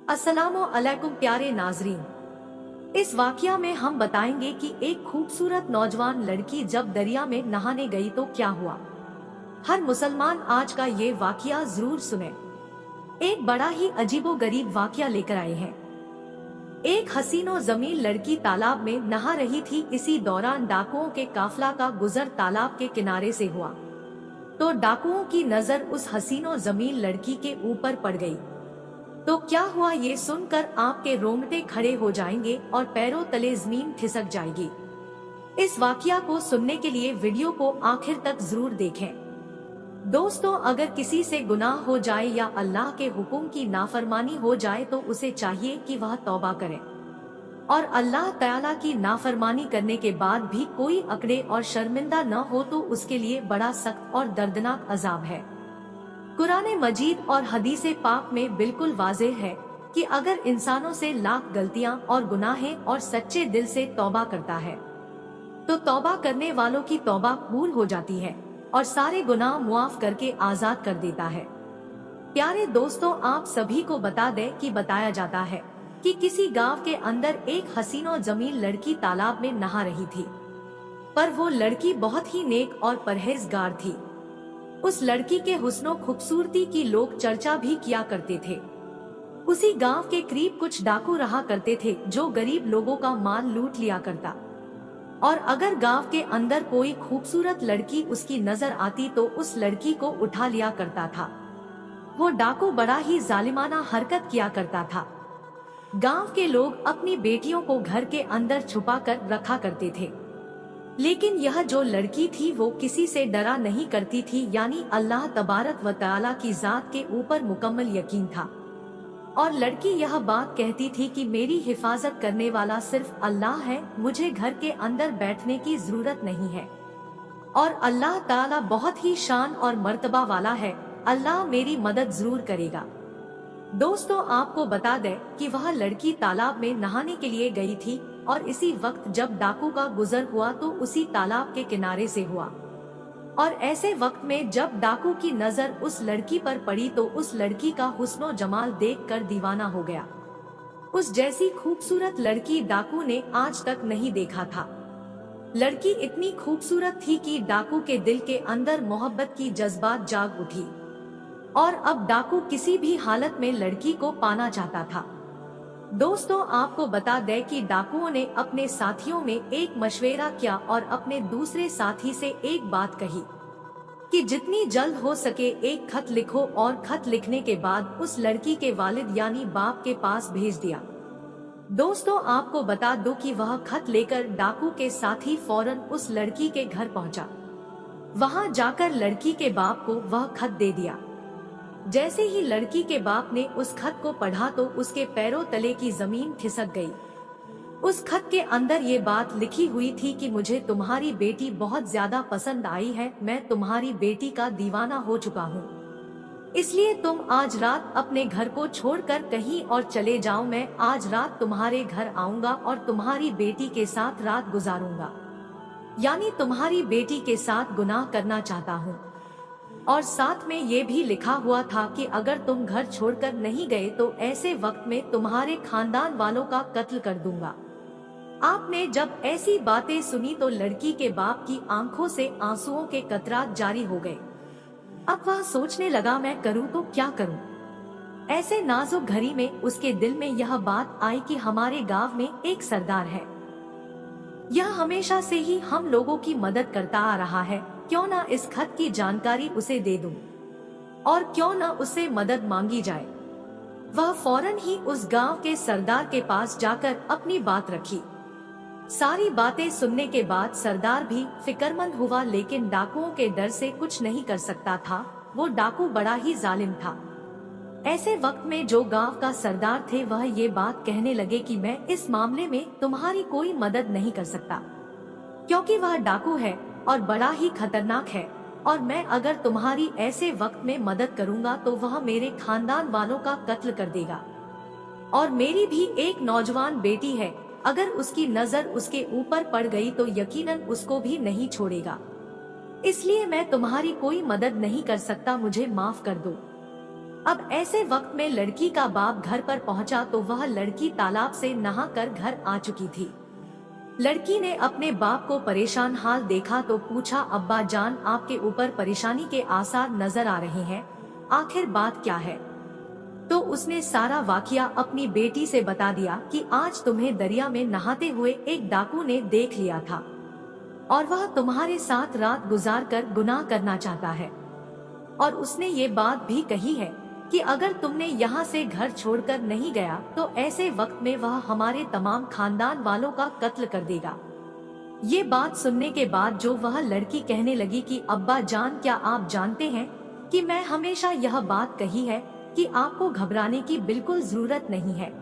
अस्सलामु अलैकुम प्यारे नाजरीन। इस वाकया में हम बताएंगे कि एक खूबसूरत नौजवान लड़की जब दरिया में नहाने गई तो क्या हुआ। हर मुसलमान आज का ये वाकया जरूर सुने। एक बड़ा ही अजीबोगरीब वाकया लेकर आए हैं। एक हसीनो जमीन लड़की तालाब में नहा रही थी। इसी दौरान डाकुओं के काफला का गुजर तालाब के किनारे से हुआ तो डाकुओं की नजर उस हसीनो जमीन लड़की के ऊपर पड़ गई। तो क्या हुआ ये सुनकर आपके रोंगटे खड़े हो जाएंगे और पैरों तले जमीन खिसक जाएगी। इस वाकया को सुनने के लिए वीडियो को आखिर तक जरूर देखें। दोस्तों, अगर किसी से गुनाह हो जाए या अल्लाह के हुक्म की नाफरमानी हो जाए तो उसे चाहिए कि वह तौबा करे और अल्लाह ताला की नाफरमानी करने के बाद भी कोई अकड़े और शर्मिंदा न हो तो उसके लिए बड़ा सख्त और दर्दनाक अजाब है। कुरान मजीद और हदीसे पाक में बिल्कुल वाज़ेह है कि अगर इंसानों से लाख गलतियां और गुनाहें और सच्चे दिल से तौबा करता है तो तौबा करने वालों की तौबा कबूल हो जाती है और सारे गुनाह मुआफ करके आजाद कर देता है। प्यारे दोस्तों, आप सभी को बता दें कि बताया जाता है कि किसी गांव के अंदर एक हसीनो जमीन लड़की तालाब में नहा रही थी, पर वो लड़की बहुत ही नेक और परहेजगार थी। उस लड़की के हुस्नो खूबसूरती की लोग चर्चा भी किया करते थे। उसी गांव के करीब कुछ डाकू रहा करते थे जो गरीब लोगों का माल लूट लिया करता, और अगर गांव के अंदर कोई खूबसूरत लड़की उसकी नजर आती तो उस लड़की को उठा लिया करता था। वो डाकू बड़ा ही जालिमाना हरकत किया करता था। गांव के लोग अपनी बेटियों को घर के अंदर छुपा कर रखा करते थे, लेकिन यह जो लड़की थी वो किसी से डरा नहीं करती थी, यानी अल्लाह तबारक व तआला की जात के ऊपर मुकम्मल यकीन था। और लड़की यह बात कहती थी कि मेरी हिफाजत करने वाला सिर्फ अल्लाह है, मुझे घर के अंदर बैठने की जरूरत नहीं है और अल्लाह ताला बहुत ही शान और मर्तबा वाला है, अल्लाह मेरी मदद जरूर करेगा। दोस्तों, आपको बता दें कि वह लड़की तालाब में नहाने के लिए गई थी और इसी वक्त जब डाकू का गुजर हुआ तो उसी तालाब के किनारे से हुआ, और ऐसे वक्त में जब डाकू की नजर उस लड़की पर पड़ी तो उस लड़की का हुस्नो जमाल देखकर दीवाना हो गया। उस जैसी खूबसूरत लड़की डाकू ने आज तक नहीं देखा था। लड़की इतनी खूबसूरत थी कि डाकू के दिल के अंदर मोहब्बत की जज्बात जाग उठी और अब डाकू किसी भी हालत में लड़की को पाना चाहता था। दोस्तों, आपको बता दें कि डाकुओं ने अपने साथियों में एक मशवरा किया और अपने दूसरे साथी से एक बात कही कि जितनी जल्द हो सके एक खत लिखो, और खत लिखने के बाद उस लड़की के वालिद यानी बाप के पास भेज दिया। दोस्तों, आपको बता दो कि वह खत लेकर डाकू के साथी फौरन उस लड़की के घर पहुंचा। वहां जाकर लड़की के बाप को वह खत दे दिया। जैसे ही लड़की के बाप ने उस खत को पढ़ा तो उसके पैरों तले की जमीन खिसक गई। उस खत के अंदर ये बात लिखी हुई थी कि मुझे तुम्हारी बेटी बहुत ज्यादा पसंद आई है, मैं तुम्हारी बेटी का दीवाना हो चुका हूँ, इसलिए तुम आज रात अपने घर को छोड़कर कहीं और चले जाओ। मैं आज रात तुम्हारे घर आऊंगा और तुम्हारी बेटी के साथ रात गुजारूंगा, यानी तुम्हारी बेटी के साथ गुनाह करना चाहता हूँ। और साथ में ये भी लिखा हुआ था कि अगर तुम घर छोड़कर नहीं गए तो ऐसे वक्त में तुम्हारे खानदान वालों का कत्ल कर दूंगा। आपने जब ऐसी बातें सुनी तो लड़की के बाप की आंखों से आंसुओं के कतरात जारी हो गए। अब वह सोचने लगा, मैं करूं तो क्या करूं। ऐसे नाजुक घड़ी में उसके दिल में यह बात आई कि हमारे गांव में एक सरदार है, यह हमेशा से ही हम लोगों की मदद करता आ रहा है, क्यों ना इस खत की जानकारी उसे दे दूं और क्यों ना उससे मदद मांगी जाए। वह फौरन ही उस गांव के सरदार के पास जाकर अपनी बात रखी। सारी बातें सुनने के बाद सरदार भी फिक्रमंद हुआ, लेकिन डाकुओं के डर से कुछ नहीं कर सकता था। वो डाकू बड़ा ही जालिम था। ऐसे वक्त में जो गांव का सरदार थे वह ये बात कहने लगे कि मैं इस मामले में तुम्हारी कोई मदद नहीं कर सकता, क्योंकि वह डाकू है और बड़ा ही खतरनाक है, और मैं अगर तुम्हारी ऐसे वक्त में मदद करूंगा तो वह मेरे खानदान वालों का कत्ल कर देगा, और मेरी भी एक नौजवान बेटी है, अगर उसकी नजर उसके ऊपर पड़ गई तो यकीनन उसको भी नहीं छोड़ेगा, इसलिए मैं तुम्हारी कोई मदद नहीं कर सकता, मुझे माफ कर दो। अब ऐसे वक्त में लड़की का बाप घर पर पहुंचा तो वह लड़की तालाब से नहाकर घर आ चुकी थी। लड़की ने अपने बाप को परेशान हाल देखा तो पूछा, अब्बा जान आपके ऊपर परेशानी के आसार नजर आ रहे हैं, आखिर बात क्या है? तो उसने सारा वाकया अपनी बेटी से बता दिया कि आज तुम्हें दरिया में नहाते हुए एक डाकू ने देख लिया था और वह तुम्हारे साथ रात गुजार कर गुनाह करना चाहता है, और उसने ये बात भी कही है कि अगर तुमने यहाँ से घर छोड़कर नहीं गया तो ऐसे वक्त में वह हमारे तमाम खानदान वालों का कत्ल कर देगा। ये बात सुनने के बाद जो वह लड़की कहने लगी कि अब्बा जान क्या आप जानते हैं कि मैं हमेशा यह बात कही है कि आपको घबराने की बिल्कुल जरूरत नहीं है।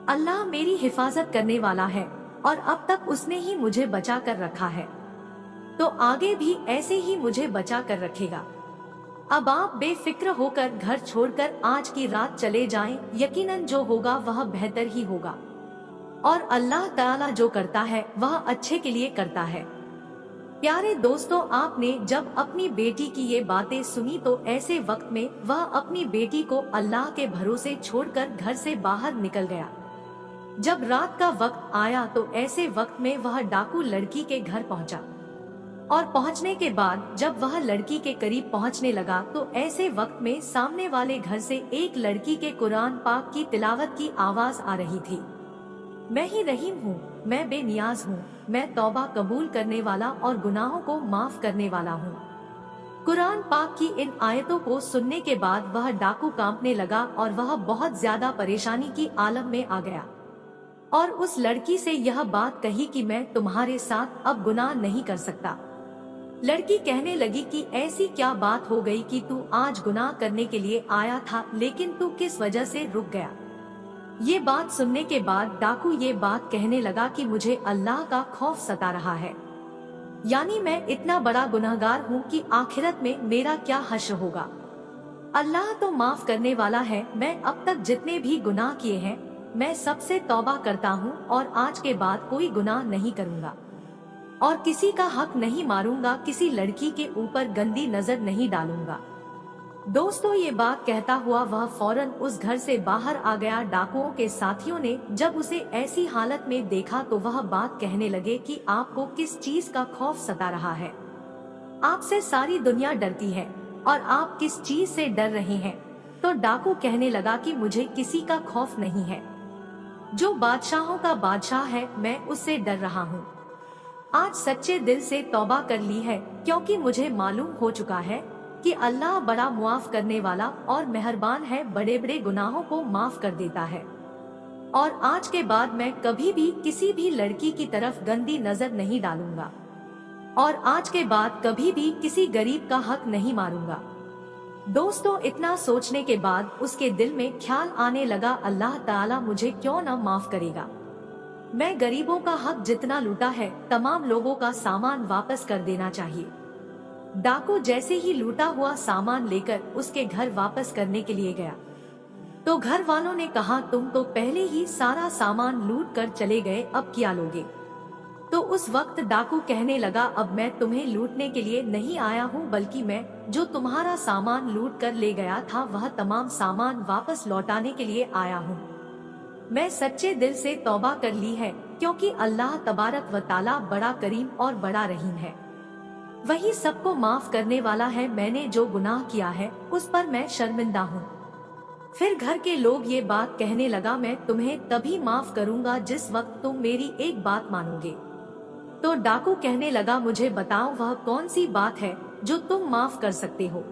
अल्लाह मेरी हिफाजत करने वाला है और अब तक उसने ही मुझे बचा कर रखा है, तो आगे भी ऐसे ही मुझे बचा कर रखेगा। अब आप बेफिक्र होकर घर छोड़कर आज की रात चले जाएं, यकीनन जो होगा वह बेहतर ही होगा, और अल्लाह ताला जो करता है वह अच्छे के लिए करता है। प्यारे दोस्तों, आपने जब अपनी बेटी की ये बातें सुनी तो ऐसे वक्त में वह अपनी बेटी को अल्लाह के भरोसे छोड़कर घर से बाहर निकल गया। जब रात का वक्त आया तो ऐसे वक्त में वह डाकू लड़की के घर पहुंचा, और पहुंचने के बाद जब वह लड़की के करीब पहुंचने लगा तो ऐसे वक्त में सामने वाले घर से एक लड़की के कुरान पाक की तिलावत की आवाज आ रही थी। मैं ही रहीम हूँ, मैं बेनियाज हूँ, मैं तौबा कबूल करने वाला और गुनाहों को माफ करने वाला हूँ। कुरान पाक की इन आयतों को सुनने के बाद वह डाकू कांपने लगा और वह बहुत ज्यादा परेशानी की आलम में आ गया, और उस लड़की से यह बात कही कि मैं तुम्हारे साथ अब गुनाह नहीं कर सकता। लड़की कहने लगी कि ऐसी क्या बात हो गई कि तू आज गुनाह करने के लिए आया था, लेकिन तू किस वजह से रुक गया? ये बात सुनने के बाद डाकू ये बात कहने लगा कि मुझे अल्लाह का खौफ सता रहा है, यानी मैं इतना बड़ा गुनहगार हूँ कि आखिरत में मेरा क्या हश्र होगा। अल्लाह तो माफ करने वाला है, मैं अब तक जितने भी गुनाह किए हैं मैं सबसे तौबा करता हूँ और आज के बाद कोई गुनाह नहीं करूँगा और किसी का हक नहीं मारूंगा, किसी लड़की के ऊपर गंदी नजर नहीं डालूंगा। दोस्तों, ये बात कहता हुआ वह फौरन उस घर से बाहर आ गया। डाकुओं के साथियों ने जब उसे ऐसी हालत में देखा तो वह बात कहने लगे कि आपको किस चीज का खौफ सता रहा है? आपसे सारी दुनिया डरती है और आप किस चीज से डर रहे हैं? तो डाकू कहने लगा कि मुझे किसी का खौफ नहीं है, जो बादशाहों का बादशाह है मैं उससे डर रहा हूँ। आज सच्चे दिल से तौबा कर ली है, क्योंकि मुझे मालूम हो चुका है कि अल्लाह बड़ा मुआफ करने वाला और मेहरबान है, बड़े बड़े गुनाहों को माफ कर देता है। और आज के बाद मैं कभी भी किसी भी लड़की की तरफ गंदी नजर नहीं डालूंगा और आज के बाद कभी भी किसी गरीब का हक नहीं मारूंगा। दोस्तों, इतना सोचने के बाद उसके दिल में ख्याल आने लगा, अल्लाह ताला मुझे क्यों न माफ करेगा। मैं गरीबों का हक जितना लूटा है तमाम लोगों का सामान वापस कर देना चाहिए। डाकू जैसे ही लूटा हुआ सामान लेकर उसके घर वापस करने के लिए गया तो घर वालों ने कहा, तुम तो पहले ही सारा सामान लूट कर चले गए, अब क्या लोगे? तो उस वक्त डाकू कहने लगा, अब मैं तुम्हें लूटने के लिए नहीं आया हूँ, बल्कि मैं जो तुम्हारा सामान लूट कर ले गया था वह तमाम सामान वापस लौटाने के लिए आया हूँ। मैं सच्चे दिल से तौबा कर ली है, क्योंकि अल्लाह तबारक व ताला बड़ा करीम और बड़ा रहीम है, वही सबको माफ करने वाला है। मैंने जो गुनाह किया है उस पर मैं शर्मिंदा हूँ। फिर घर के लोग ये बात कहने लगा, मैं तुम्हें तभी माफ करूँगा जिस वक्त तुम मेरी एक बात मानोगे। तो डाकू कहने लगा, मुझे बताओ वह कौन सी बात है जो तुम माफ कर सकते हो?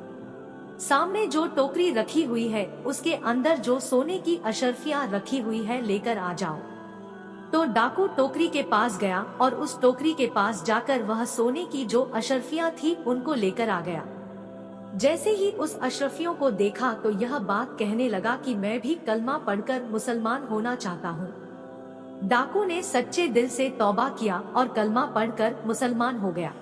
सामने जो टोकरी रखी हुई है उसके अंदर जो सोने की अशर्फियां रखी हुई है लेकर आ जाओ। तो डाकू टोकरी के पास गया और उस टोकरी के पास जाकर वह सोने की जो अशर्फियां थी उनको लेकर आ गया। जैसे ही उस अशरफियों को देखा तो यह बात कहने लगा कि मैं भी कलमा पढ़कर मुसलमान होना चाहता हूँ। डाकू ने सच्चे दिल से तौबा किया और कलमा पढ़कर मुसलमान हो गया।